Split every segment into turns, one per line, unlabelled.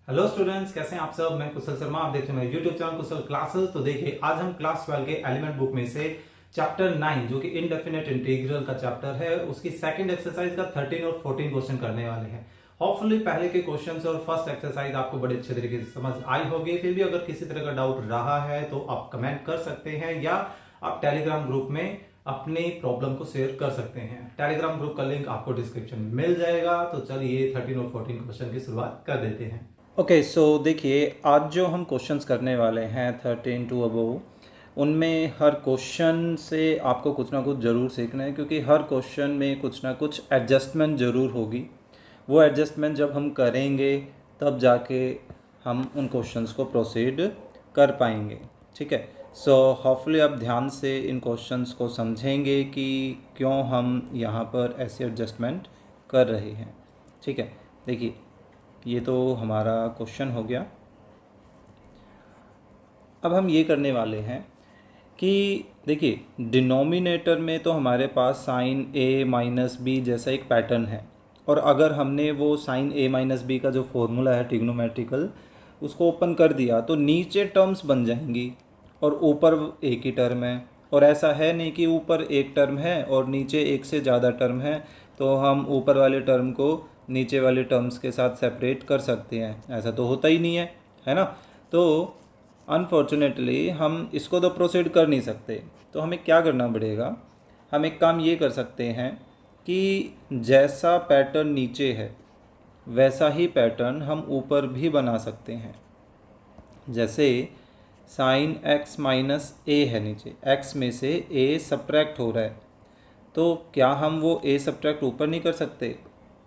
Hello students, कैसे हैं आप सब। मैं कुशल शर्मा, आप देख रहे हैं मेरे यूट्यूब चैनल कुशल क्लासेस। तो देखिए, आज हम क्लास 12 के एलिमेंट बुक में से चैप्टर 9 जो कि इनडेफिनेट इंटीग्रल का चैप्टर है, उसकी सेकंड एक्सरसाइज का 13 और 14 क्वेश्चन करने वाले हैं। होपफुली पहले के क्वेश्चन और फर्स्ट एक्सरसाइज आपको बड़े अच्छे तरीके से समझ आई होगी। फिर भी अगर किसी तरह का डाउट रहा है तो आप कमेंट कर सकते हैं या आप टेलीग्राम ग्रुप में अपनी प्रॉब्लम को शेयर कर सकते हैं। टेलीग्राम ग्रुप का लिंक आपको डिस्क्रिप्शन में मिल जाएगा। तो चलिए 13 और 14 क्वेश्चन की शुरुआत कर देते हैं। ओके, सो देखिए, आज जो हम क्वेश्चंस करने वाले हैं 13 टू अबव, उनमें हर क्वेश्चन से आपको कुछ ना कुछ ज़रूर सीखना है, क्योंकि हर क्वेश्चन में कुछ ना कुछ एडजस्टमेंट ज़रूर होगी। वो एडजस्टमेंट जब हम करेंगे तब जाके हम उन क्वेश्चंस को प्रोसीड कर पाएंगे। ठीक है, सो होपफुली आप ध्यान से इन क्वेश्चंस को समझेंगे कि क्यों हम यहाँ पर ऐसे एडजस्टमेंट कर रहे हैं। ठीक है, देखिए, ये तो हमारा क्वेश्चन हो गया। अब हम ये करने वाले हैं कि देखिए, डिनोमिनेटर में तो हमारे पास साइन ए माइनस बी जैसा एक पैटर्न है, और अगर हमने वो साइन ए माइनस बी का जो फॉर्मूला है ट्रिग्नोमेट्रिकल, उसको ओपन कर दिया तो नीचे टर्म्स बन जाएंगी और ऊपर एक ही टर्म है। और ऐसा है नहीं कि ऊपर एक टर्म है और नीचे एक से ज़्यादा टर्म है, तो हम ऊपर वाले टर्म को नीचे वाले टर्म्स के साथ सेपरेट कर सकते हैं। ऐसा तो होता ही नहीं है ना। तो अनफॉर्चुनेटली हम इसको तो प्रोसीड कर नहीं सकते। तो हमें क्या करना पड़ेगा, हम एक काम ये कर सकते हैं कि जैसा पैटर्न नीचे है वैसा ही पैटर्न हम ऊपर भी बना सकते हैं। जैसे साइन एक्स माइनस ए है, नीचे एक्स में से ए सब्ट्रैक्ट हो रहा है, तो क्या हम वो ए सब्ट्रैक्ट ऊपर नहीं कर सकते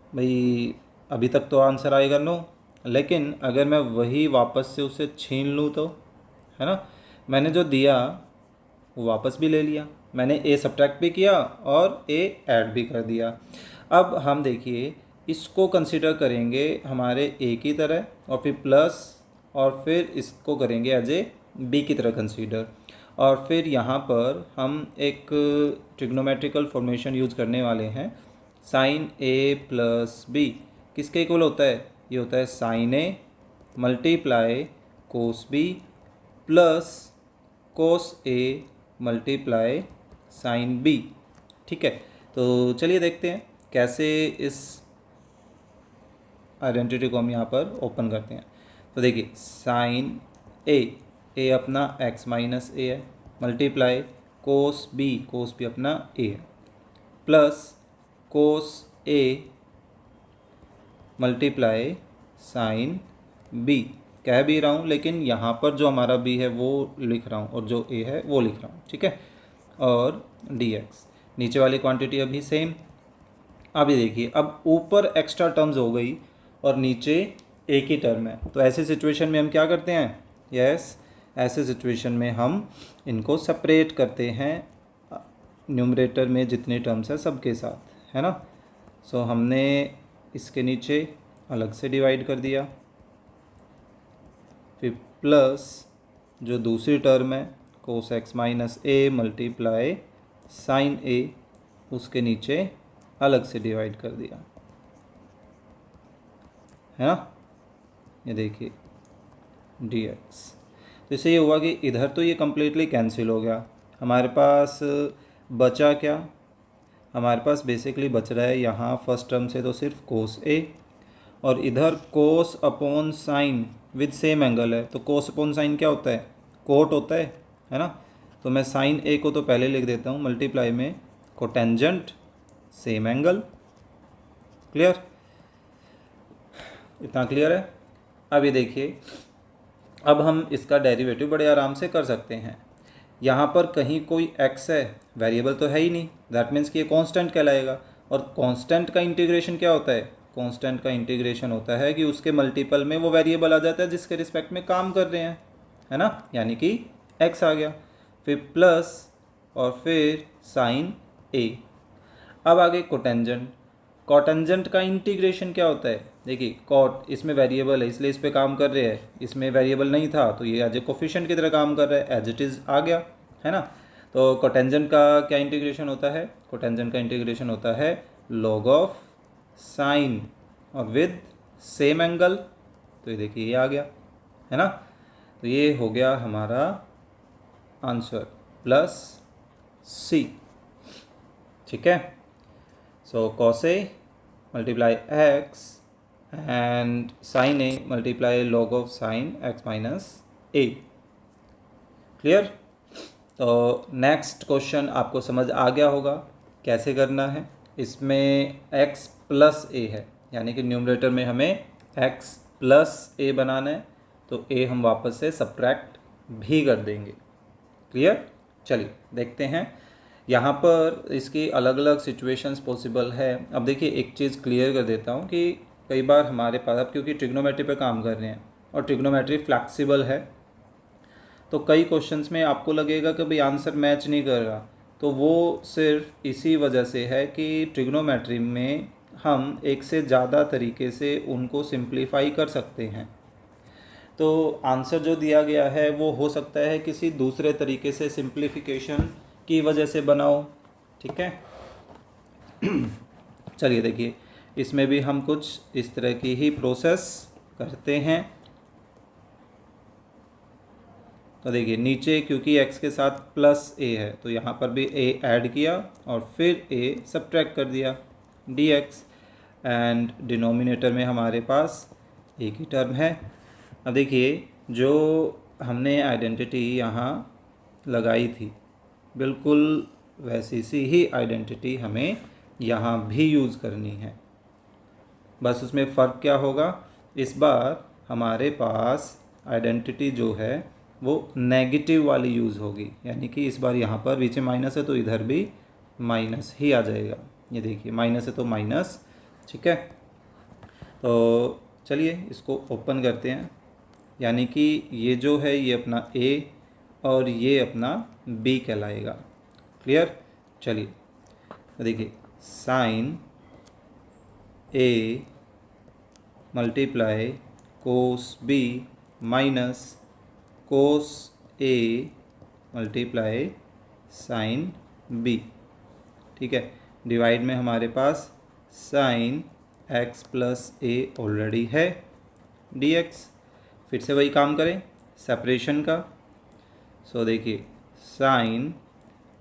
भाई? अभी तक तो आंसर आएगा नो। लेकिन अगर मैं वही वापस से उसे छीन लूँ तो, है ना, मैंने जो दिया वो वापस भी ले लिया, मैंने ए सब्ट्रैक्ट भी किया और ए ऐड भी कर दिया। अब हम देखिए, इसको कंसिडर करेंगे हमारे ए की तरह, और फिर प्लस, और फिर इसको करेंगे एज ए बी की तरह कंसीडर। और फिर यहाँ पर हम एक ट्रिग्नोमेट्रिकल फॉर्मेशन यूज़ करने वाले हैं। साइन ए प्लस बी किसके इक्वल होता है? ये होता है sine A multiply cos B plus cos A multiply sine B. ठीक है, तो चलिए देखते हैं कैसे इस आइडेंटिटी को हम यहाँ पर ओपन करते हैं। तो देखिए, साइन ए अपना x माइनस ए है, मल्टीप्लाई कोस बी अपना ए है, plus cos A multiply sine B. कह भी रहा हूँ, लेकिन यहाँ पर जो हमारा b है वो लिख रहा हूँ और जो a है वो लिख रहा हूँ। ठीक है, और dx, नीचे वाली क्वांटिटी अभी सेम। अब ये देखिए, अब ऊपर एक्स्ट्रा टर्म्स हो गई और नीचे एक ही टर्म है, तो ऐसे सिचुएशन में हम क्या करते हैं? यस, ऐसे सिचुएशन में हम इनको सेपरेट करते हैं न्यूमरेटर में जितने टर्म्स हैं सबके साथ, है ना। सो हमने इसके नीचे अलग से डिवाइड कर दिया, फिर प्लस जो दूसरी टर्म है कोस एक्स माइनस ए मल्टीप्लाई साइन ए, उसके नीचे अलग से डिवाइड कर दिया, है ना। ये देखिए dx, तो इससे ये हुआ कि इधर तो ये कम्प्लीटली कैंसिल हो गया। हमारे पास बचा क्या? हमारे पास बेसिकली बच रहा है यहाँ फर्स्ट टर्म से तो सिर्फ कोस ए, और इधर कोस upon sign with same angle है। तो कोस अपॉन साइन क्या होता है? कोट होता है ना। तो मैं साइन ए को तो पहले लिख देता हूँ मल्टीप्लाई में कोटेंजेंट सेम एंगल। क्लियर? इतना क्लियर है? अब ये देखिए, अब हम इसका डेरिवेटिव बड़े आराम से कर सकते हैं। यहाँ पर कहीं कोई x है, वेरिएबल तो है ही नहीं, दैट मीन्स कि ये कांस्टेंट कहलाएगा। और कांस्टेंट का इंटीग्रेशन क्या होता है? कांस्टेंट का इंटीग्रेशन होता है कि उसके मल्टीपल में वो वेरिएबल आ जाता है जिसके रिस्पेक्ट में काम कर रहे हैं, है ना। यानी कि x आ गया, फिर प्लस और फिर साइन a। अब आगे कोटेंजेंट। कॉटेंजेंट का इंटीग्रेशन क्या होता है? देखिए, कॉट इसमें वेरिएबल है इसलिए इस पे काम कर रहे हैं, इसमें वेरिएबल नहीं था तो ये एज ए कोफिशिएंट की तरह काम कर रहा है, एज इट इज़ आ गया, है ना। तो कोटेंजेंट का क्या इंटीग्रेशन होता है? कोटेंजेंट का इंटीग्रेशन होता है लॉग ऑफ साइन और विद सेम एंगल, तो ये देखिए ये आ गया, है ना। तो ये हो गया हमारा आंसर प्लस सी, ठीक है। So cos a multiply x and sine A multiply log of sine x minus a. Clear. तो नेक्स्ट क्वेश्चन आपको समझ आ गया होगा कैसे करना है। इसमें x प्लस ए है, यानी कि न्यूमरेटर में हमें x प्लस ए बनाना है, तो a हम वापस से सब्ट्रैक्ट भी कर देंगे। क्लियर। चलिए देखते हैं, यहाँ पर इसकी अलग अलग सिचुएशंस पॉसिबल है। अब देखिए एक चीज़ क्लियर कर देता हूँ कि कई बार हमारे पास, अब क्योंकि ट्रिग्नोमेट्री पे काम कर रहे हैं और ट्रिग्नोमेट्री फ्लैक्सिबल है, तो कई क्वेश्चंस में आपको लगेगा कि भाई आंसर मैच नहीं कर रहा, तो वो सिर्फ इसी वजह से है कि ट्रिग्नोमेट्री में हम एक से ज़्यादा तरीके से उनको सिंप्लीफाई कर सकते हैं। तो आंसर जो दिया गया है वो हो सकता है किसी दूसरे तरीके से सिंप्लीफिकेशन की वजह से बनाओ, ठीक है। चलिए देखिए, इसमें भी हम कुछ इस तरह की ही प्रोसेस करते हैं। तो देखिए नीचे क्योंकि x के साथ प्लस a है, तो यहाँ पर भी a ऐड किया और फिर a सब्ट्रैक्ट कर दिया dx, एंड डिनोमिनेटर में हमारे पास एक ही टर्म है। अब देखिए जो हमने आइडेंटिटी यहाँ लगाई थी, बिल्कुल वैसी सी ही आइडेंटिटी हमें यहाँ भी यूज़ करनी है। बस उसमें फ़र्क क्या होगा, इस बार हमारे पास आइडेंटिटी जो है वो नेगेटिव वाली यूज़ होगी, यानी कि इस बार यहाँ पर बीच में माइनस है तो इधर भी माइनस ही आ जाएगा। ये देखिए माइनस है तो माइनस, ठीक है। तो चलिए इसको ओपन करते हैं, यानी कि ये जो है ये अपना a और ये अपना b कहलाएगा। क्लियर। चलिए तो देखिए sine a multiply cos b minus cos a multiply sine b, ठीक है। डिवाइड में हमारे पास sine x plus a already है dx, फिर से वही काम करें सेपरेशन का। सो देखिए sine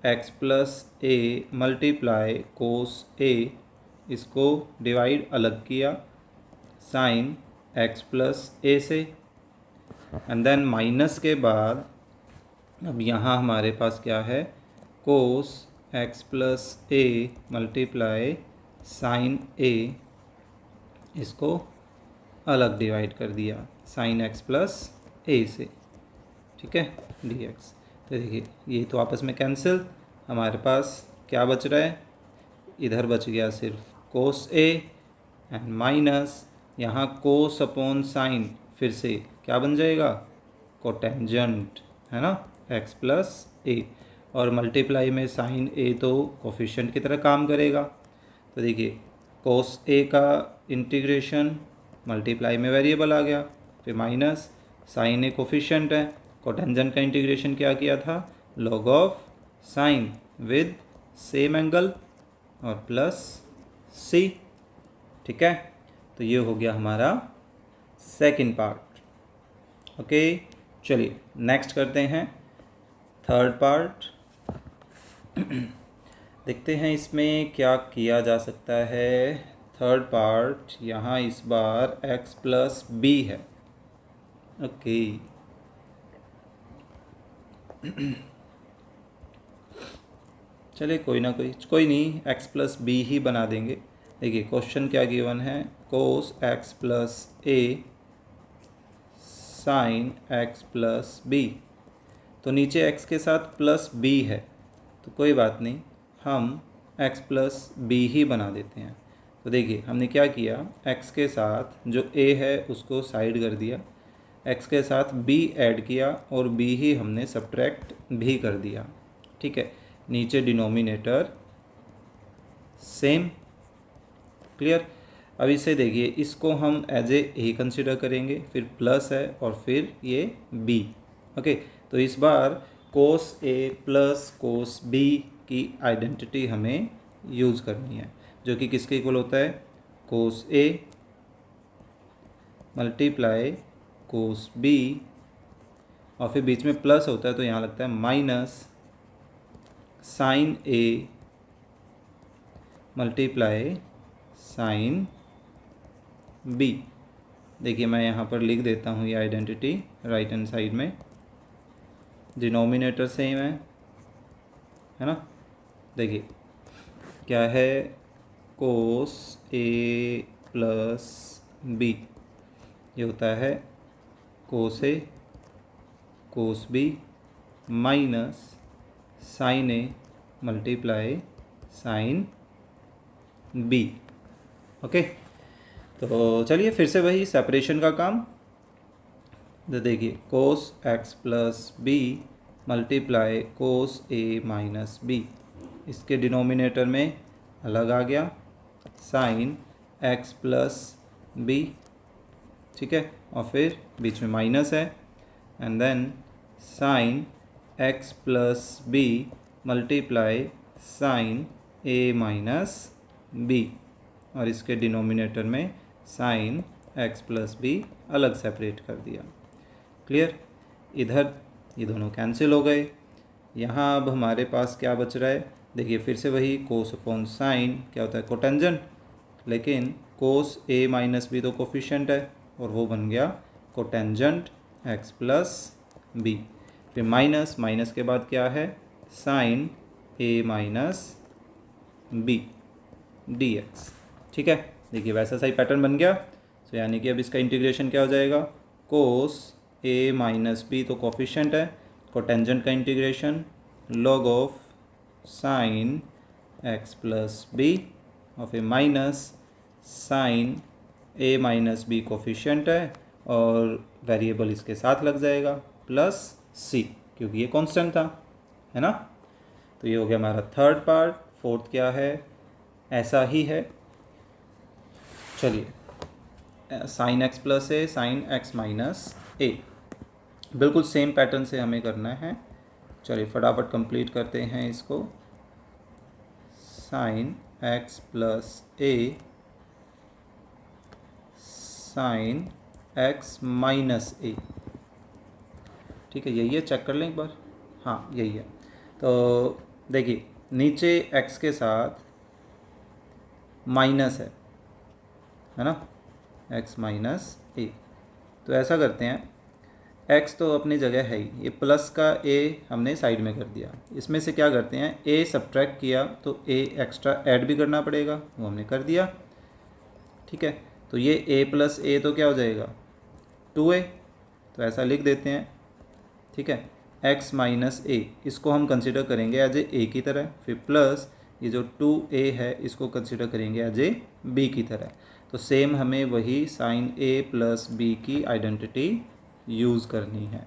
x plus a multiply cos a, इसको डिवाइड अलग किया साइन x प्लस a से, एंड देन माइनस के बाद अब यहाँ हमारे पास क्या है, cos x plus a multiply sine a, इसको अलग डिवाइड कर दिया साइन x प्लस a से, ठीक है dx। तो देखिए ये तो आपस में कैंसिल, हमारे पास क्या बच रहा है, इधर बच गया सिर्फ कोस a एंड माइनस यहाँ कोस अपॉन साइन, फिर से क्या बन जाएगा कोटेंजेंट, है ना, x प्लस a, और मल्टीप्लाई में साइन a तो कोफिशिएंट की तरह काम करेगा। तो देखिए कोस a का इंटीग्रेशन मल्टीप्लाई में वेरिएबल आ गया, फिर माइनस साइन a कोफिशिएंट है, कोटेंजेंट का इंटीग्रेशन क्या किया था log of sign with same angle और प्लस c, ठीक है। तो ये हो गया हमारा सेकंड पार्ट। ओके चलिए नेक्स्ट करते हैं थर्ड पार्ट। देखते हैं इसमें क्या किया जा सकता है। थर्ड पार्ट यहाँ इस बार x प्लस b है। ओके चलिए कोई नहीं, x प्लस b ही बना देंगे। देखिए क्वेश्चन क्या गिवन है, cos x plus a sine x plus b, तो नीचे x के साथ प्लस b है तो कोई बात नहीं, हम x प्लस b ही बना देते हैं। तो देखिए हमने क्या किया, x के साथ जो a है उसको साइड कर दिया, x के साथ b ऐड किया और b ही हमने सब्ट्रैक्ट भी कर दिया, ठीक है। नीचे डिनोमिनेटर सेम। क्लियर। अब इसे देखिए, इसको हम एज ए कंसिडर करेंगे, फिर प्लस है और फिर ये b। ओके तो इस बार कोस a प्लस कोस b की आइडेंटिटी हमें यूज़ करनी है, जो कि किसके इक्वल होता है, कोस a मल्टीप्लाई कोस बी, और फिर बीच में प्लस होता है तो यहाँ लगता है माइनस साइन ए मल्टीप्लाई साइन बी। देखिए मैं यहाँ पर लिख देता हूँ ये आइडेंटिटी राइट हैंड साइड में, डिनोमिनेटर सेम है ना। देखिए क्या है, कोस ए प्लस बी, ये होता है कोस ए कोस बी माइनस साइन ए मल्टीप्लाई साइन बी। ओके, तो चलिए फिर से वही सेपरेशन का काम। तो देखिए cos x plus B multiply cos ए माइनस बी, इसके डिनोमिनेटर में अलग आ गया साइन एक्स प्लस बी, ठीक है, और फिर बीच में माइनस है, and then sine x plus B multiply sine a minus B, और इसके डिनोमिनेटर में साइन एक्स प्लस बी अलग सेपरेट कर दिया। क्लियर, इधर ये दोनों कैंसिल हो गए। यहाँ अब हमारे पास क्या बच रहा है, देखिए फिर से वही कोस अपॉन साइन क्या होता है कोटेंजेंट, लेकिन कोस ए माइनस बी तो कोफिशिएंट है और वो बन गया कोटेंजेंट एक्स प्लस बी। फिर माइनस, माइनस के बाद क्या है sine a minus b d x, ठीक है। देखिए वैसा सही पैटर्न बन गया। सो यानी कि अब इसका इंटीग्रेशन क्या हो जाएगा, कोस ए माइनस बी तो कोफिशिएंट है, कोटेंजेंट का integration log of sine x plus b, और फिर minus sine a minus b coefficient है और वेरिएबल इसके साथ लग जाएगा प्लस सी, क्योंकि ये कांस्टेंट था, है ना। तो ये हो गया हमारा थर्ड पार्ट। फोर्थ क्या है, ऐसा ही है। चलिए साइन एक्स प्लस ए साइन एक्स माइनस ए, बिल्कुल सेम पैटर्न से हमें करना है। चलिए फटाफट कंप्लीट करते हैं इसको। साइन एक्स प्लस ए साइन एक्स माइनस ए, ठीक है, यही है, चेक कर लें एक बार। हाँ यही है। तो देखिए नीचे x के साथ माइनस है ना, x माइनस ए। तो ऐसा करते हैं, x तो अपनी जगह है ही, ये प्लस का a हमने साइड में कर दिया। इसमें से क्या करते हैं, a सब्ट्रैक्ट किया तो a एक्स्ट्रा ऐड भी करना पड़ेगा, वो हमने कर दिया, ठीक है। तो ये a प्लस ए तो क्या हो जाएगा 2a, तो ऐसा लिख देते हैं, ठीक है। x माइनस ए इसको हम कंसिडर करेंगे एज ए की तरह, फिर प्लस ये जो 2a है इसको कंसिडर करेंगे एज ए b की तरह। तो सेम हमें वही साइन a प्लस बी की आइडेंटिटी यूज़ करनी है।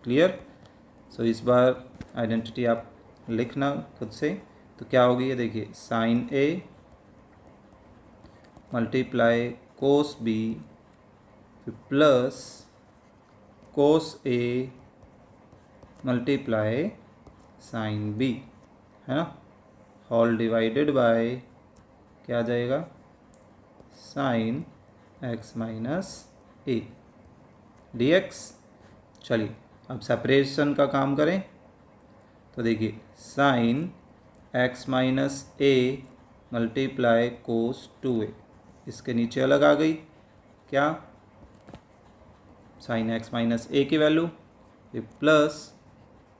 क्लियर। सो इस बार आइडेंटिटी आप लिखना खुद से। तो क्या होगी ये देखिए, sine a multiply cos b फिर plus cos a multiply sine b, है ना, होल डिवाइडेड बाय क्या आ जाएगा sine x minus a d x. चलिए अब सेपरेशन का काम करें। तो देखिए साइन x माइनस ए मल्टीप्लाई कोस 2a, इसके नीचे अलग आ गई क्या साइन x माइनस ए की वैल्यू, फिर प्लस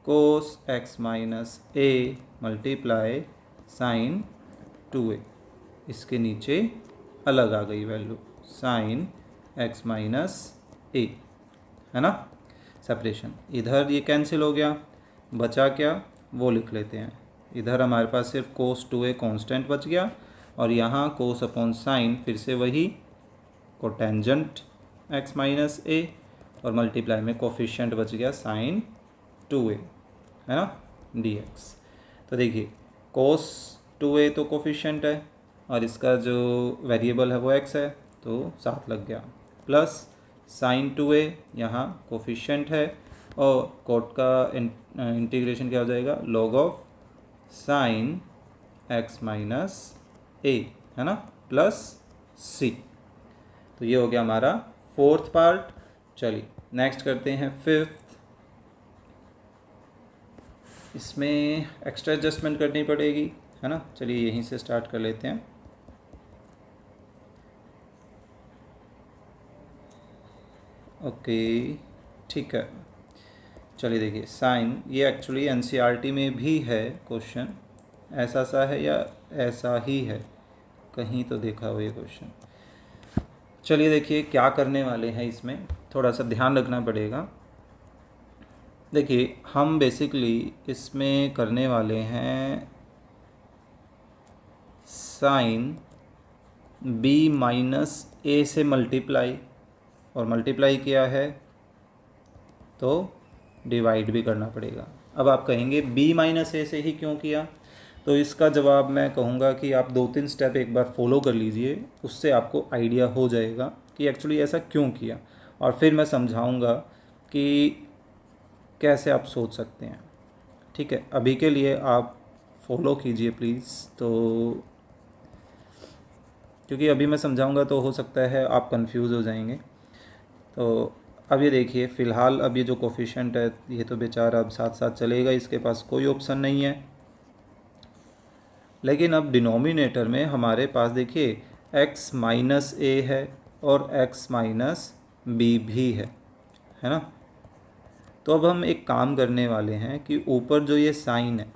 कोस x माइनस ए मल्टीप्लाई साइन 2a, इसके नीचे अलग आ गई value sign x minus A, है ना। सेपरेशन इधर ये कैंसिल हो गया, बचा क्या वो लिख लेते हैं। इधर हमारे पास सिर्फ कोस 2a कांस्टेंट बच गया, और यहाँ कोस अपॉन साइन फिर से वही कोटेंजेंट x माइनस ए, और मल्टीप्लाई में कोफिशिएंट बच गया साइन 2a, है ना, dx। तो देखिए कोस 2a तो कोफिशिएंट है और इसका जो वेरिएबल है वो x है, तो साथ लग गया, प्लस साइन 2a यहाँ कोफिशिएंट है, और कोट का इंटीग्रेशन क्या हो जाएगा log of sine x minus A, है ना, प्लस c। तो ये हो गया हमारा फोर्थ पार्ट। चलिए नेक्स्ट करते हैं फिफ्थ। इसमें एक्स्ट्रा एडजस्टमेंट करनी पड़ेगी, है ना। चलिए यहीं से स्टार्ट कर लेते हैं। ओके ठीक है। चलिए देखिए साइन, ये एक्चुअली एनसीईआरटी में भी है क्वेश्चन, ऐसा सा है या ऐसा ही है, कहीं तो देखा हो ये क्वेश्चन। चलिए देखिए क्या करने वाले हैं, इसमें थोड़ा सा ध्यान रखना पड़ेगा। देखिए हम बेसिकली इसमें करने वाले हैं साइन b माइनस ए से मल्टीप्लाई, और मल्टीप्लाई किया है तो डिवाइड भी करना पड़ेगा। अब आप कहेंगे b माइनस ए से ही क्यों किया, तो इसका जवाब मैं कहूँगा कि आप 2-3 स्टेप एक बार फॉलो कर लीजिए, उससे आपको आइडिया हो जाएगा कि एक्चुअली ऐसा क्यों किया, और फिर मैं समझाऊँगा कि कैसे आप सोच सकते हैं। ठीक है, अभी के लिए आप फॉलो कीजिए प्लीज़। तो क्योंकि अभी मैं समझाऊंगा तो हो सकता है आप कंफ्यूज हो जाएंगे। तो अब ये देखिए फ़िलहाल अब ये जो कोफिशिएंट है ये तो बेचारा अब साथ साथ चलेगा, इसके पास कोई ऑप्शन नहीं है। लेकिन अब डिनोमिनेटर में हमारे पास देखिए x माइनस ए है और x माइनस बी भी है ना। तो अब हम एक काम करने वाले हैं कि ऊपर जो ये साइन है,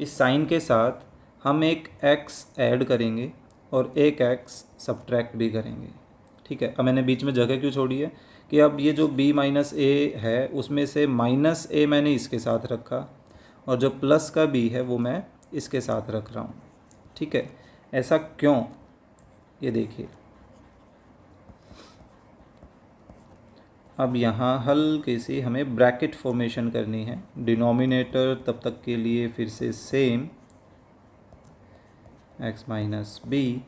इस साइन के साथ हम एक x ऐड करेंगे और एक x सब्ट्रैक्ट भी करेंगे। ठीक है, अब मैंने बीच में जगह क्यों छोड़ी है कि अब ये जो b माइनस ए है उसमें से माइनस ए मैंने इसके साथ रखा, और जो प्लस का b है वो मैं इसके साथ रख रहा हूँ। ठीक है, ऐसा क्यों, ये देखिए। अब यहाँ हल्की सी हमें ब्रैकेट फॉर्मेशन करनी है। डिनोमिनेटर तब तक के लिए फिर से सेम x माइनस बी।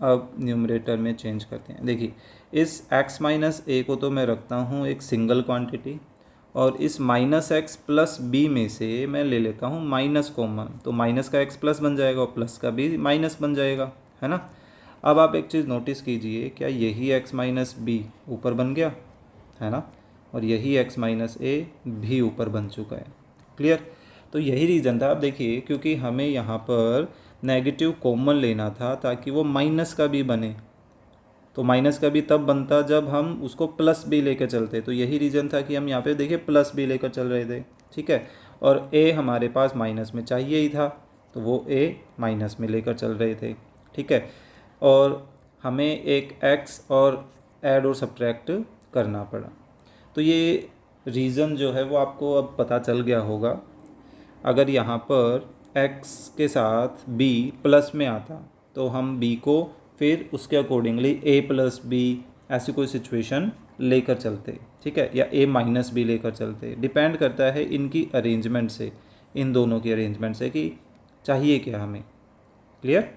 अब न्यूमरेटर में चेंज करते हैं। देखिए इस x माइनस ए को तो मैं रखता हूँ एक सिंगल क्वांटिटी, और इस माइनस एक्स प्लस बी में से मैं ले लेता हूँ माइनस कॉमन, तो माइनस का x प्लस बन जाएगा और प्लस का भी माइनस बन जाएगा, है ना। अब आप एक चीज़ नोटिस कीजिए, क्या यही x माइनस बी ऊपर बन गया, है ना, और यही x माइनस ए भी ऊपर बन चुका है। क्लियर। तो यही रीज़न था। आप देखिए क्योंकि हमें यहाँ पर नेगेटिव कॉमन लेना था ताकि वो माइनस का भी बने, तो माइनस का भी तब बनता जब हम उसको प्लस भी लेकर चलते, तो यही रीज़न था कि हम यहाँ पे देखिए प्लस भी लेकर चल रहे थे। ठीक है, और a हमारे पास माइनस में चाहिए ही था तो वो a माइनस में लेकर चल रहे थे। ठीक है, और हमें एक x और ऐड और सब्ट्रैक्ट करना पड़ा। तो ये रीज़न जो है वो आपको अब पता चल गया होगा। अगर यहाँ पर x के साथ b प्लस में आता तो हम b को फिर उसके अकॉर्डिंगली a प्लस बी ऐसी कोई सिचुएशन लेकर चलते। ठीक है, या a माइनस बी लेकर चलते। डिपेंड करता है इनकी अरेंजमेंट से, इन दोनों की अरेंजमेंट से कि चाहिए क्या हमें। क्लियर।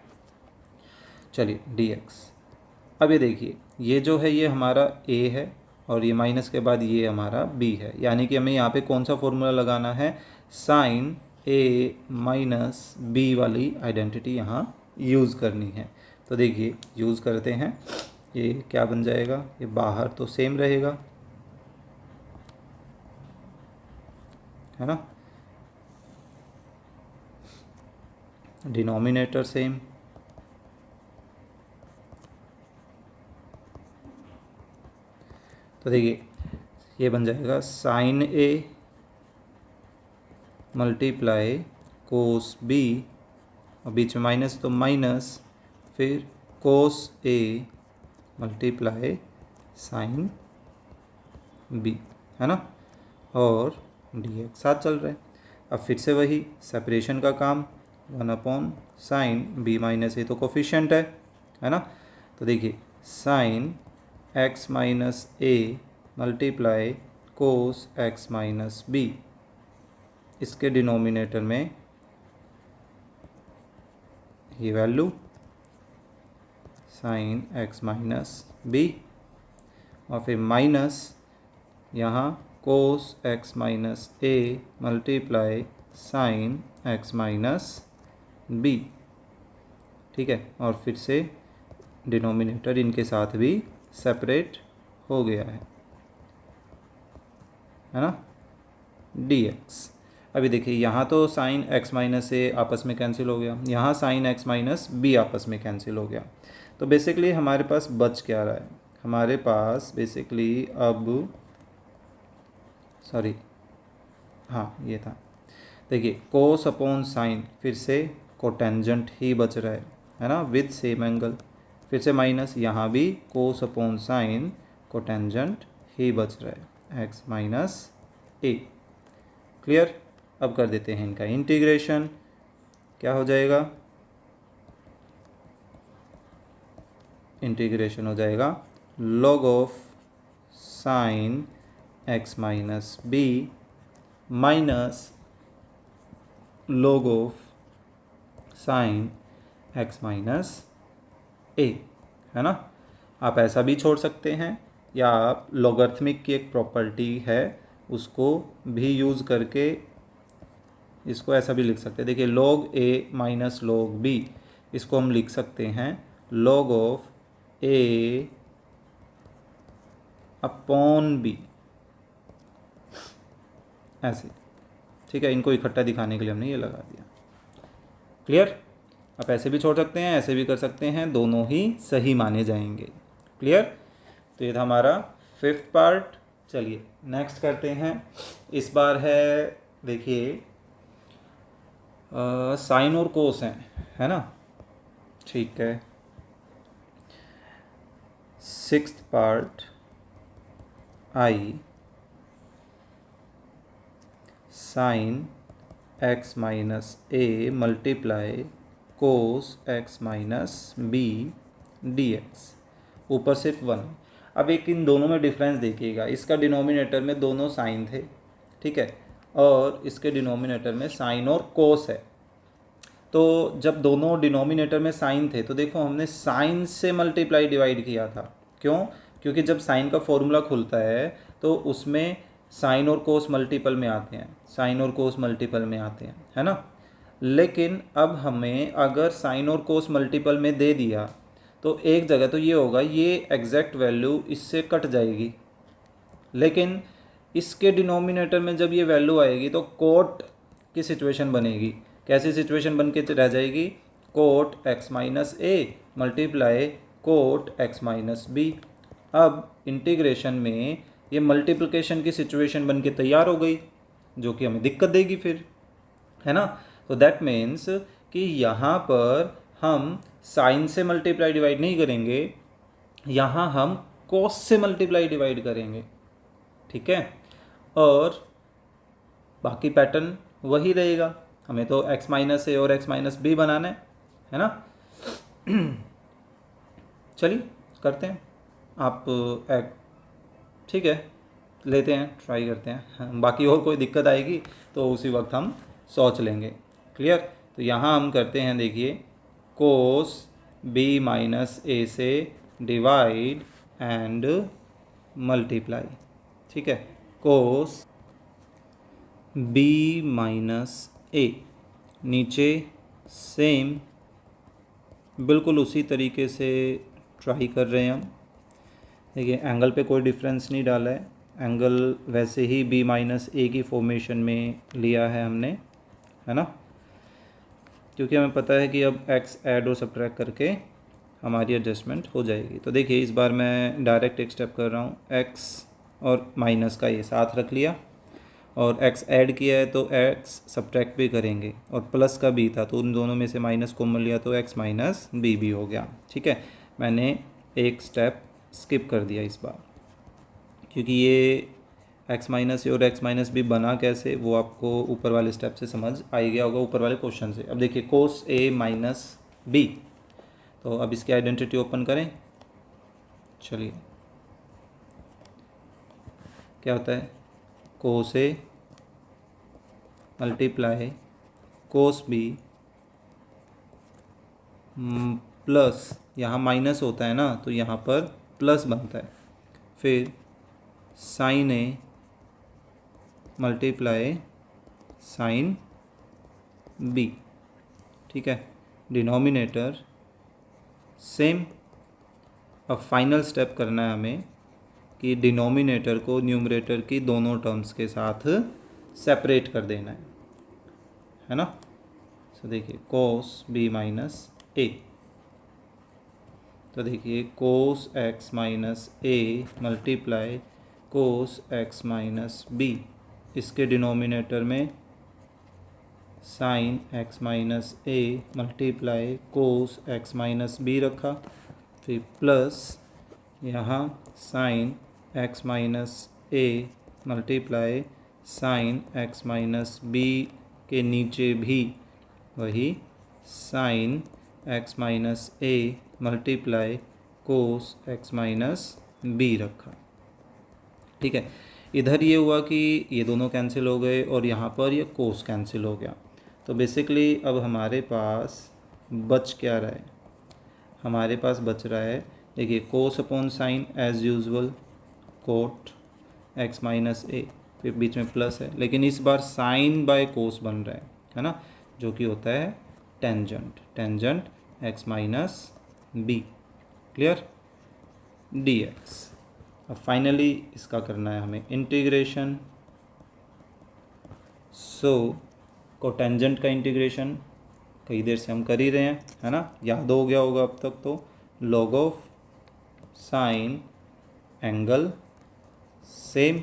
चलिए dx। अब ये देखिए ये जो है ये हमारा a है और ये माइनस के बाद ये हमारा b है, यानी कि हमें यहाँ पे कौन सा फॉर्मूला लगाना है, साइन a माइनस बी वाली आइडेंटिटी यहाँ यूज़ करनी है। तो देखिए यूज़ करते हैं, ये क्या बन जाएगा, ये बाहर तो सेम रहेगा, है ना, डिनोमिनेटर सेम। तो देखिए ये बन जाएगा साइन ए मल्टीप्लाई कोस बी, और बीच में माइनस तो माइनस, फिर कोस ए मल्टीप्लाई साइन बी, है ना, और डी एक्स साथ चल रहे हैं। अब फिर से वही सेपरेशन का काम, 1 साइन बी माइनस ए तो कोफिशिएंट है ना। तो देखिए साइन एक्स माइनस ए multiply cos x minus B, इसके डिनोमिनेटर में ये value sine x minus B, और फिर माइनस यहाँ कोस एक्स माइनस ए multiply sine x minus B. ठीक है, और फिर से डिनोमिनेटर इनके साथ भी सेपरेट हो गया है ना, dx। अभी देखिए यहाँ तो साइन x माइनस ए आपस में कैंसिल हो गया, यहाँ साइन x माइनस बी आपस में कैंसिल हो गया। तो बेसिकली हमारे पास बच क्या रहा है, हमारे पास बेसिकली अब सॉरी हाँ ये था, देखिए कोस अपॉन साइन, फिर से कोटेंजेंट ही बच रहा है ना, विद सेम एंगल, फिर से माइनस, यहाँ भी कोस अपॉन साइन कोटेंजेंट ही बच रहा है, x माइनस ए। क्लियर। अब कर देते हैं इनका इंटीग्रेशन, क्या हो जाएगा, इंटीग्रेशन हो जाएगा log of sine x minus B minus log of sine x minus A, है ना। आप ऐसा भी छोड़ सकते हैं, या आप लॉगरिथमिक की एक प्रॉपर्टी है उसको भी यूज़ करके इसको ऐसा भी लिख सकते हैं। देखिए log a minus log b, इसको हम लिख सकते हैं log of a upon b, ऐसे, ठीक है। इनको इकट्ठा दिखाने के लिए हमने ये लगा दिया। क्लियर। आप ऐसे भी छोड़ सकते हैं, ऐसे भी कर सकते हैं, दोनों ही सही माने जाएंगे। क्लियर। तो ये था हमारा 5th पार्ट। चलिए नेक्स्ट करते हैं। इस बार है, देखिए साइन और कोस है ना, ठीक है। 6th part I sine x minus A multiply cos x minus b d x, ऊपर सिर्फ 1। अब एक इन दोनों में डिफरेंस देखिएगा, इसका डिनोमिनेटर में दोनों साइन थे, ठीक है, और इसके डिनोमिनेटर में साइन और कोस है। तो जब दोनों डिनोमिनेटर में साइन थे तो देखो हमने साइन से मल्टीप्लाई डिवाइड किया था, क्यों, क्योंकि जब साइन का फॉर्मूला खुलता है तो उसमें साइन और कोस मल्टीपल में आते हैं, साइन और कोस मल्टीपल में आते हैं, है ना। लेकिन अब हमें अगर साइन और कोस मल्टीपल में दे दिया तो एक जगह तो ये होगा, ये एग्जैक्ट वैल्यू इससे कट जाएगी, लेकिन इसके डिनोमिनेटर में जब ये वैल्यू आएगी तो कोट की सिचुएशन बनेगी। कैसी सिचुएशन बन के रह जाएगी, कोट x माइनस ए multiply cot x minus B. अब इंटीग्रेशन में ये मल्टीप्लिकेशन की सिचुएशन बन के तैयार हो गई, जो कि हमें दिक्कत देगी फिर, है ना। तो दैट मीन्स कि यहाँ पर हम साइन से मल्टीप्लाई डिवाइड नहीं करेंगे, यहाँ हम कोस से मल्टीप्लाई डिवाइड करेंगे, ठीक है। और बाकी पैटर्न वही रहेगा, हमें तो x माइनस ए और x माइनस बी बनाना है ना। चलिए करते हैं, आप ठीक है, लेते हैं, ट्राई करते हैं, बाकी और कोई दिक्कत आएगी तो उसी वक्त हम सोच लेंगे। क्लियर। तो यहाँ हम करते हैं, देखिए कोस b माइनस ए से डिवाइड एंड मल्टीप्लाई, ठीक है, कोस b माइनस ए, नीचे सेम बिल्कुल उसी तरीके से ट्राई कर रहे हैं हम। देखिए एंगल पे कोई डिफरेंस नहीं डाला है, एंगल वैसे ही b माइनस ए की फॉर्मेशन में लिया है हमने, है ना, क्योंकि हमें पता है कि अब x ऐड और सब्ट्रैक्ट करके हमारी एडजस्टमेंट हो जाएगी। तो देखिए इस बार मैं डायरेक्ट एक स्टेप कर रहा हूँ, x और माइनस का ये साथ रख लिया, और x ऐड किया है तो x सब्ट्रैक्ट भी करेंगे, और प्लस का b था तो उन दोनों में से माइनस कॉमन लिया तो x माइनस बी भी हो गया, ठीक है। मैंने एक स्टेप स्किप कर दिया इस बार, क्योंकि ये x माइनस ए और x माइनस बी बना कैसे वो आपको ऊपर वाले स्टेप से समझ आ गया होगा, ऊपर वाले क्वेश्चन से। अब देखिए कोस a माइनस बी, तो अब इसकी आइडेंटिटी ओपन करें। चलिए क्या होता है, कोस A multiply cos B plus, यहाँ माइनस होता है ना तो यहाँ पर प्लस बनता है, फिर साइन ए मल्टीप्लाई साइन बी, ठीक है, डिनोमिनेटर सेम। अब फाइनल स्टेप करना है हमें कि डिनोमिनेटर को न्यूमरेटर की दोनों टर्म्स के साथ सेपरेट कर देना है ना। तो देखिए कोस बी माइनस ए, तो देखिए कोस एक्स माइनस ए multiply cos x minus B, इसके डिनोमिनेटर में साइन एक्स माइनस ए multiply cos x minus B रखा, फिर प्लस यहाँ साइन एक्स माइनस ए multiply sine x minus B के नीचे भी वही साइन एक्स माइनस ए multiply cos x minus B रखा। ठीक है, इधर ये हुआ कि ये दोनों कैंसिल हो गए और यहाँ पर ये कोस कैंसिल हो गया। तो बेसिकली अब हमारे पास बच क्या रहा है, हमारे पास बच रहा है देखिए cos upon sine as usual cot x minus A, फिर बीच में प्लस है, लेकिन इस बार साइन बाय कोस बन रहा है ना, जो कि होता है tangent, tangent x minus b. Clear, d x. अब फाइनली इसका करना है हमें इंटीग्रेशन। सो कोटेंजेंट का इंटीग्रेशन कई देर से हम कर ही रहे हैं, है ना, याद हो गया होगा अब तक। तो log of sign angle same,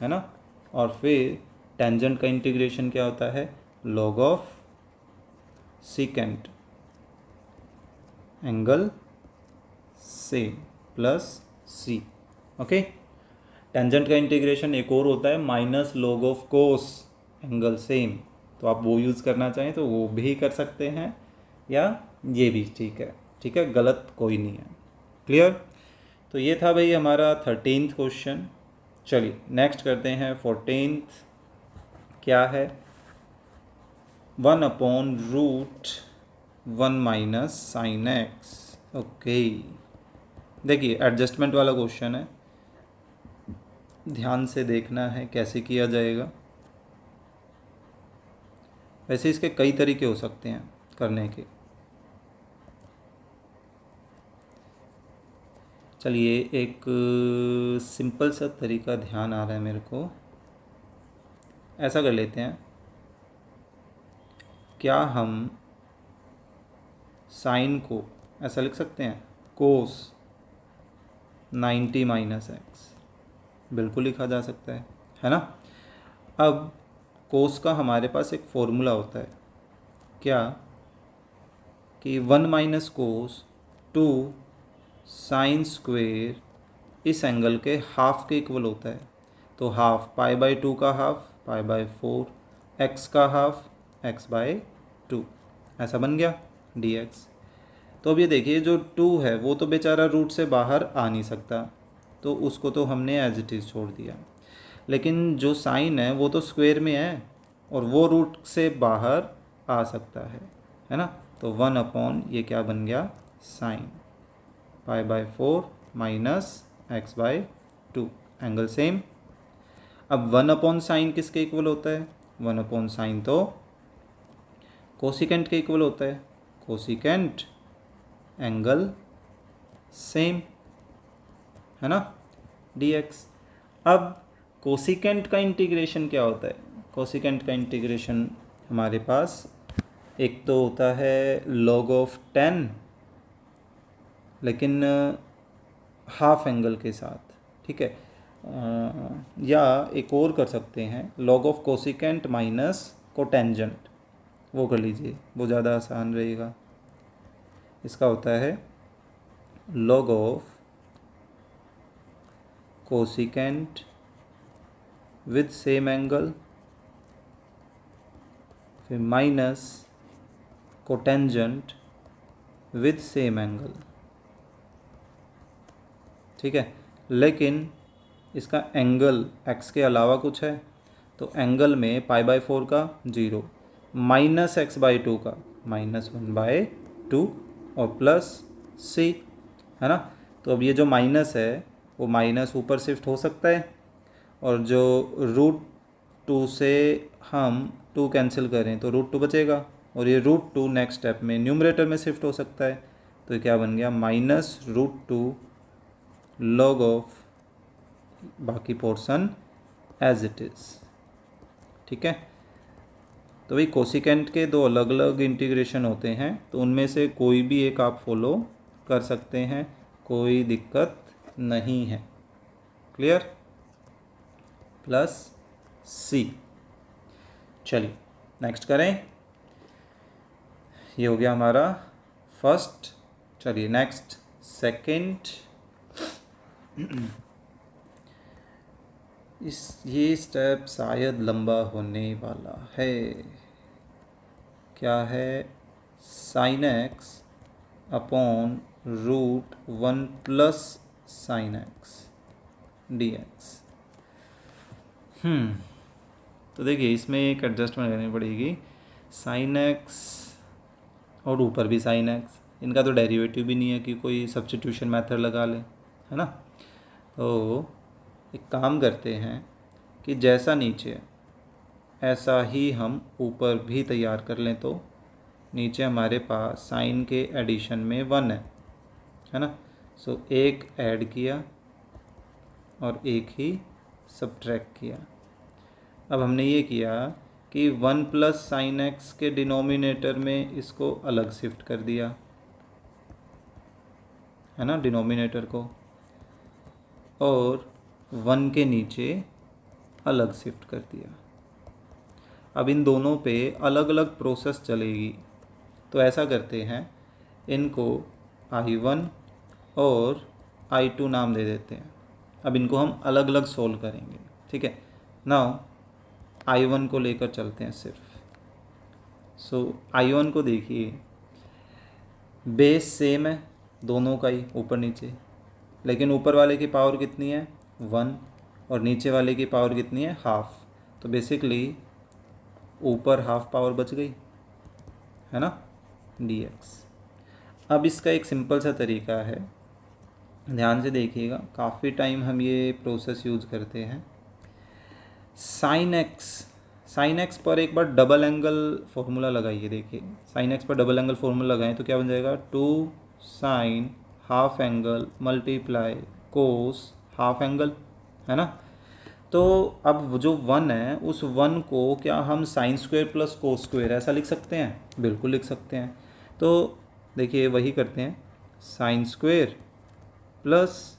है ना, और फिर टेंजेंट का इंटीग्रेशन क्या होता है, log of secant angle same plus c. Okay, tangent का इंटीग्रेशन एक और होता है minus log of cos angle same, तो आप वो यूज़ करना चाहें तो वो भी कर सकते हैं, या ये भी ठीक है, ठीक है, गलत कोई नहीं है। क्लियर, तो ये था भाई हमारा 13th क्वेश्चन। चलिए नेक्स्ट करते हैं 14th। क्या है, 1/√1 माइनस साइन एक्स। ओके, देखिए एडजस्टमेंट वाला क्वेश्चन है, ध्यान से देखना है कैसे किया जाएगा। वैसे इसके कई तरीके हो सकते हैं करने के। चलिए एक सिंपल सा तरीका ध्यान आ रहा है मेरे को, ऐसा कर लेते हैं, क्या हम साइन को ऐसा लिख सकते हैं कोस 90 माइनस एक्स, बिल्कुल लिखा जा सकता है ना। अब कोस का हमारे पास एक फॉर्मूला होता है, क्या कि 1 माइनस कोस 2 साइन स्क्वेयर इस एंगल के हाफ के इक्वल होता है। तो हाफ π/2 का हाफ π/4, एक्स का हाफ x/2, ऐसा बन गया dx। तो अब ये देखिए जो 2 है वो तो बेचारा रूट से बाहर आ नहीं सकता, तो उसको तो हमने एज इट इज़ छोड़ दिया, लेकिन जो साइन है वो तो स्क्वायर में है और वो रूट से बाहर आ सकता है ना। तो 1/ ये क्या बन गया, sign π/4 minus x/2, angle same. अब 1/ साइन किसके इक्वल होता है, 1/ साइन तो कोसिकेंट के इक्वल होता है, कोसिकेंट एंगल सेम, है ना, dx। अब कोसिकेंट का इंटीग्रेशन क्या होता है, कोसिकेंट का इंटीग्रेशन हमारे पास एक तो होता है log ऑफ 10, लेकिन हाफ एंगल के साथ, ठीक है, या एक और कर सकते हैं log of cosecant minus cotangent, वो कर लीजिए, वो ज़्यादा आसान रहेगा। इसका होता है log of cosecant with same angle फिर minus cotangent with same angle, ठीक है, लेकिन इसका एंगल x के अलावा कुछ है, तो एंगल में π/4 का 0, माइनस x/2 का -1/2 और प्लस c, है ना। तो अब ये जो माइनस है वो माइनस ऊपर शिफ्ट हो सकता है, और जो √2 से हम 2 कैंसिल करें तो √2 बचेगा, और ये √2 नेक्स्ट स्टेप में न्यूमरेटर में शिफ्ट हो सकता है। तो क्या बन गया, -√2 log ऑफ बाकी पोर्शन एज इट इज़। ठीक है, तो भाई कोसिकेंट के दो अलग अलग इंटीग्रेशन होते हैं, तो उनमें से कोई भी एक आप फॉलो कर सकते हैं, कोई दिक्कत नहीं है। क्लियर? प्लस सी। चलिए नेक्स्ट करें, ये हो गया हमारा फर्स्ट। चलिए नेक्स्ट सेकंड। ये स्टेप शायद लंबा होने वाला है। क्या है? Sine x upon root 1 plus sine x d x. तो देखिए इसमें एक एडजस्टमेंट करनी पड़ेगी। साइन एक्स और ऊपर भी साइन एक्स, इनका तो डेरिवेटिव भी नहीं है कि कोई सब्स्टिट्यूशन मेथड लगा लें, है ना। तो एक काम करते हैं कि जैसा नीचे ऐसा ही हम ऊपर भी तैयार कर लें। तो नीचे हमारे पास साइन के एडिशन में 1 है ना। सो एक ऐड किया और एक ही सब्ट्रैक्ट किया। अब हमने ये किया कि 1 प्लस साइन एक्स के डिनोमिनेटर में इसको अलग शिफ्ट कर दिया, है ना, डिनोमिनेटर को, और 1 के नीचे अलग शिफ्ट कर दिया। अब इन दोनों पे अलग अलग प्रोसेस चलेगी, तो ऐसा करते हैं, इनको I1 और I2 नाम दे देते हैं। अब इनको हम अलग अलग सोल्व करेंगे। ठीक है, नाउ I1 को लेकर चलते हैं सिर्फ। सो I1 को देखिए, बेस सेम है दोनों का ही, ऊपर नीचे, लेकिन ऊपर वाले की पावर कितनी है 1 और नीचे वाले की पावर कितनी है हाफ। तो बेसिकली ऊपर हाफ पावर बच गई, है ना, dx। अब इसका एक सिंपल सा तरीका है, ध्यान से देखिएगा, काफ़ी टाइम हम ये प्रोसेस यूज़ करते हैं। साइन एक्स पर एक बार डबल एंगल फॉर्मूला लगाइए। देखिए साइन एक्स पर डबल एंगल फॉर्मूला लगाएं तो क्या बन जाएगा, 2 sine half angle multiply cos half angle, है ना। तो अब जो 1 है उस 1 को क्या हम sine square plus cos square ऐसा लिख सकते हैं? बिल्कुल लिख सकते हैं। तो देखिए वही करते हैं, sine square plus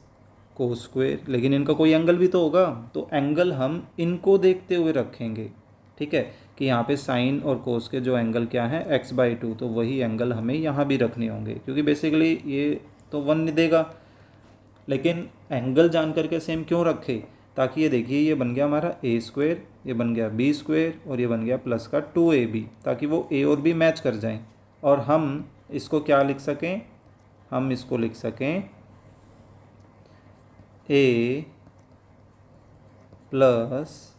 cos square, लेकिन इनका कोई एंगल भी तो होगा, तो एंगल हम इनको देखते हुए रखेंगे। ठीक है, कि यहाँ पे साइन और कोस के जो एंगल क्या है x/2, तो वही एंगल हमें यहाँ भी रखने होंगे, क्योंकि बेसिकली ये तो 1 देगा, लेकिन एंगल जान करके सेम क्यों रखे, ताकि ये देखिए ये बन गया हमारा a², ये बन गया b² और ये बन गया प्लस का 2ab, ताकि वो a और b मैच कर जाएं। और हम इसको क्या लिख सकें, हम इसको लिख सकें a प्लस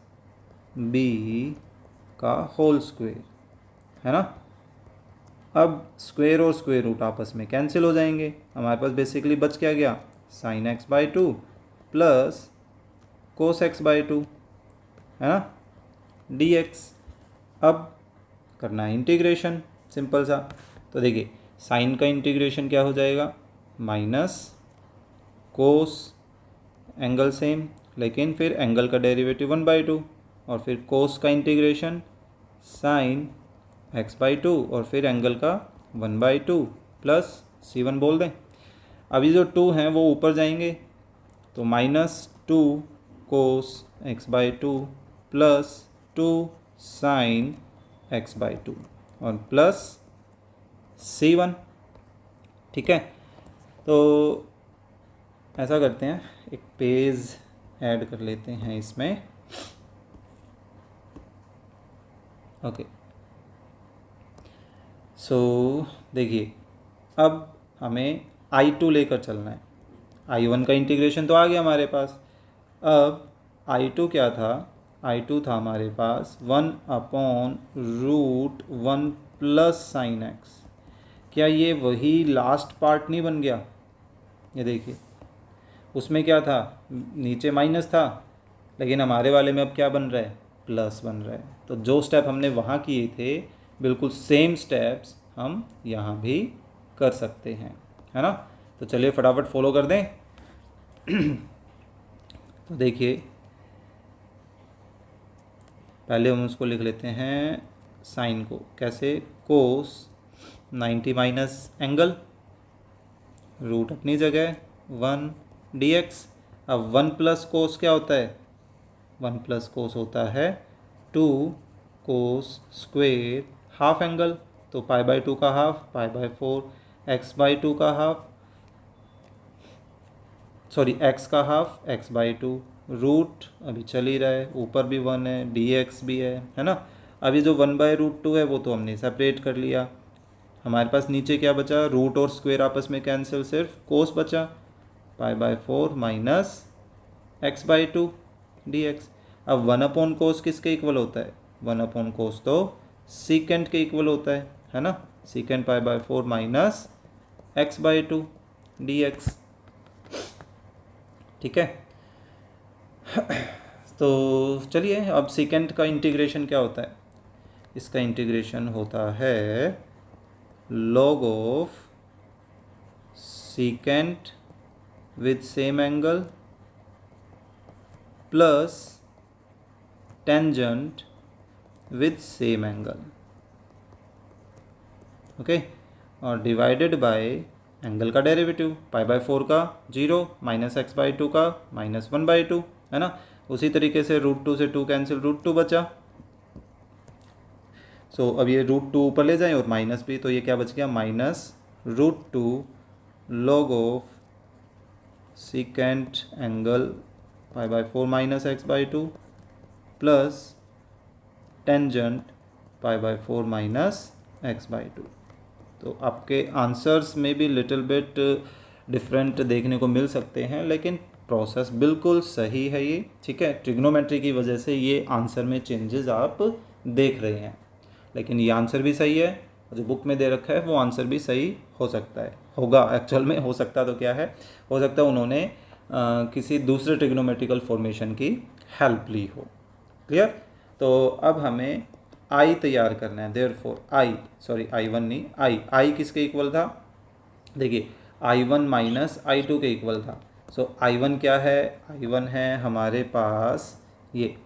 b का होल स्क्वायर, है ना। अब स्क्वायर और स्क्वायर रूट आपस में कैंसिल हो जाएंगे, हमारे पास बेसिकली बच क्या गया, sign x/2 plus cos x/2, है ना, dx। अब करना है इंटीग्रेशन, सिंपल सा। तो देखिए साइन का इंटीग्रेशन क्या हो जाएगा, माइनस कोस, एंगल सेम, लेकिन फिर एंगल का डेरिवेटिव 1/2, और फिर कोस का इंटीग्रेशन साइन x/2 और फिर एंगल का 1/2 प्लस C1 बोल दें। अभी जो 2 हैं वो ऊपर जाएंगे, तो -2 कोस x/2 प्लस 2 साइन x/2 और प्लस C1। ठीक है, तो ऐसा करते हैं, एक पेज ऐड कर लेते हैं इसमें। ओके, सो देखिए अब हमें I2 लेकर चलना है। I1 का इंटीग्रेशन तो आ गया हमारे पास, अब I2 क्या था, I2 था हमारे पास 1/√1 प्लस साइन एक्स। क्या ये वही लास्ट पार्ट नहीं बन गया? ये देखिए उसमें क्या था, नीचे माइनस था, लेकिन हमारे वाले में अब क्या बन रहा है, प्लस बन रहा है। तो जो स्टेप हमने वहाँ किए थे बिल्कुल सेम स्टेप्स हम यहाँ भी कर सकते हैं, है ना। तो चलिए फटाफट फॉलो कर दें। तो देखिए पहले हम उसको लिख लेते हैं साइन को, कैसे, कोस 90 माइनस एंगल, रूट अपनी जगह 1 dx। अब 1 प्लस कोस क्या होता है, 1 प्लस कोस होता है 2 कोस स्क्वेयर हाफ एंगल, तो पाई बाई 2 का half, pi by 4, x by 2 का हाफ, सॉरी एक्स का हाफ, एक्स बाई 2, रूट अभी चल ही रहा है, ऊपर भी 1 है, dx भी है ना। अभी जो 1/√2 है वो तो हमने सेपरेट कर लिया, हमारे पास नीचे क्या बचा, रूट और स्क्वेयर आपस में कैंसिल, सिर्फ कोस बचा, pi by 4 minus x by 2 dx। अब 1 कोस किसके इक्वल होता है, 1 कोस तो सीकेंट के इक्वल होता है ना, secant pi by 4 minus x by 2 dx। ठीक है। तो चलिए अब सीकेंट का इंटीग्रेशन क्या होता है, इसका इंटीग्रेशन होता है log of secant with same angle plus tangent with same angle, okay, और डिवाइडेड बाय एंगल का डेरिवेटिव, पाई बाई 4 का 0 माइनस एक्स बाई 2 का माइनस 1/2, है ना। उसी तरीके से √2 से 2 कैंसिल, √2 बचा। सो अब ये √2 ऊपर ले जाएं और माइनस भी, तो ये क्या बच गया, minus √2 log of secant angle pi by 4 minus x by 2 plus tangent pi by 4 minus x by 2। तो आपके आंसर्स में भी लिटिल बिट डिफरेंट देखने को मिल सकते हैं, लेकिन प्रोसेस बिल्कुल सही है ये, ठीक है। ट्रिग्नोमेट्री की वजह से ये आंसर में चेंजेस आप देख रहे हैं, लेकिन ये आंसर भी सही है, जो बुक में दे रखा है वो आंसर भी सही हो सकता है, होगा एक्चुअल में, हो सकता तो क्या है, हो सकता है उन्होंने किसी दूसरे ट्रिग्नोमेट्रिकल फॉर्मेशन की हेल्प ली हो। क्लियर। तो अब हमें आई तैयार करना है, देयरफॉर I1 नहीं, आई किसके इक्वल था, देखिए I1 माइनस I2 के इक्वल था। सो I1 क्या है, I1 है हमारे पास ये,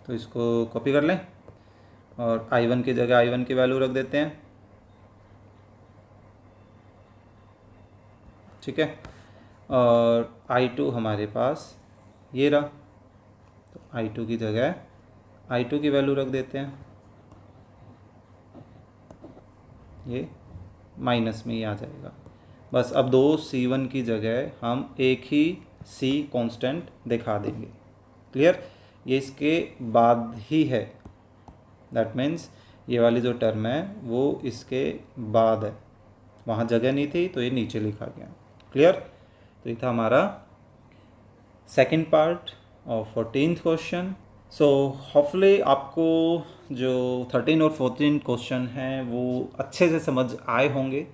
तो इसको कॉपी कर लें और I1 की जगह I1 की वैल्यू रख देते हैं, ठीक है। और I2 हमारे पास ये रहा, तो I2 की जगह I2 की वैल्यू रख देते हैं, ये माइनस में ही आ जाएगा। बस अब दो C1 की जगह हम एक ही C कांस्टेंट दिखा देंगे। क्लियर। ये इसके बाद ही है, दैट मीन्स ये वाली जो टर्म है वो इसके बाद है, वहाँ जगह नहीं थी तो ये नीचे लिखा गया। क्लियर। तो ये था हमारा second part of 14th question. So hopefully आपको जो 13 और 14 क्वेश्चन हैं वो अच्छे से समझ आए होंगे।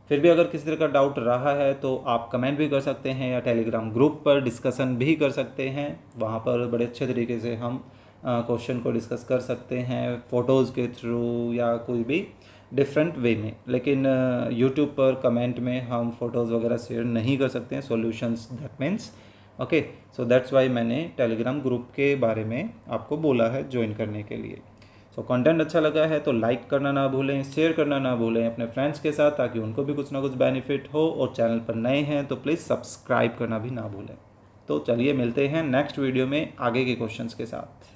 फिर भी अगर किसी तरह का डाउट रहा है तो आप कमेंट भी कर सकते हैं या टेलीग्राम ग्रुप पर डिस्कशन भी कर सकते हैं, वहाँ पर बड़े अच्छे तरीके से हम क्वेश्चन को डिस्कस कर सकते हैं, फ़ोटोज़ के थ्रू या कोई भी डिफरेंट वे में। लेकिन यूट्यूब पर कमेंट में हम फ़ोटोज़ वगैरह शेयर नहीं कर सकते हैं, solutions, that means okay. So that's why मैंने टेलीग्राम ग्रुप के बारे में आपको बोला है ज्वाइन करने के लिए। सो कंटेंट अच्छा लगा है तो लाइक करना ना भूलें, शेयर करना ना भूलें अपने फ्रेंड्स के साथ, ताकि उनको भी कुछ ना कुछ बेनिफिट हो। और चैनल पर नए हैं तो प्लीज़ सब्सक्राइब करना भी ना भूलें। तो चलिए मिलते हैं नेक्स्ट वीडियो में आगे के क्वेश्चंस के साथ।